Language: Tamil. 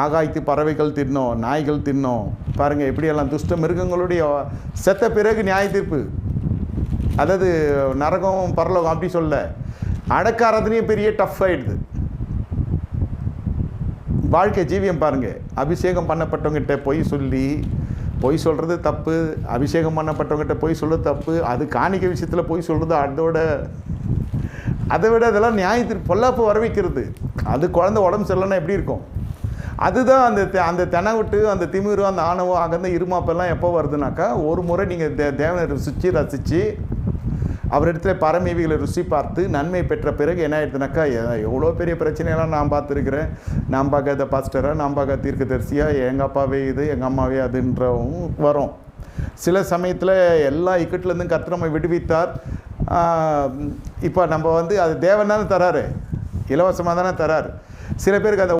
ஆகாய்த்து பறவைகள் தின்னோம், நாய்கள் தின்னோம். பாருங்கள் எப்படியெல்லாம் துஷ்ட மிருகங்களுடைய செத்த பிறகு நியாய தீர்ப்பு. அதாவது நரகம் பரலோகம் அப்படி சொல்ல, அடக்காரதுலேயும் பெரிய டஃப் ஆகிடுது. வாழ்க்கை ஜீவியம் பாருங்கள். அபிஷேகம் பண்ணப்பட்டவங்ககிட்ட பொய் சொல்கிறது தப்பு. அபிஷேகம் பண்ணப்பட்டவங்ககிட்ட பொய் சொல்கிறது தப்பு. அது காணிக்கை விஷயத்தில் பொய் சொல்கிறது அதை விட அதெல்லாம் நியாயத்திற்கு பொல்லாப்பு வரவைக்கிறது. அது குழந்தை உடம்பு சரியில்லைன்னா எப்படி இருக்கும்? அதுதான் அந்த தெனவிட்டு அந்த திமிரு அந்த ஆணவம் அகந்த இருமாப்பெல்லாம் எப்போ வருதுனாக்கா, ஒரு முறை நீங்கள் தேவனை ரசித்து அவரிடத்துல பரமேவிகளை ருசி பார்த்து நன்மை பெற்ற பிறகு என்ன ஆயிடுதுனாக்கா, எவ்வளோ பெரிய பிரச்சனையெல்லாம் நான் பார்த்துருக்கிறேன். நான் பார்க்காத பாஸ்டராக, நான் பார்க்க தீர்க்கதரிசியாக, எங்கள் அப்பாவே இது எங்கள் அம்மாவே அதுன்றவும் வரும். சில சமயத்தில் எல்லா இக்கட்டிலேருந்தும் கர்த்தர் நம்மை விடுவித்தார். இப்போ நம்ம அது தேவன் தானே தராரு, இலவசமாக தானே தராரு. சில பேருக்கு அந்த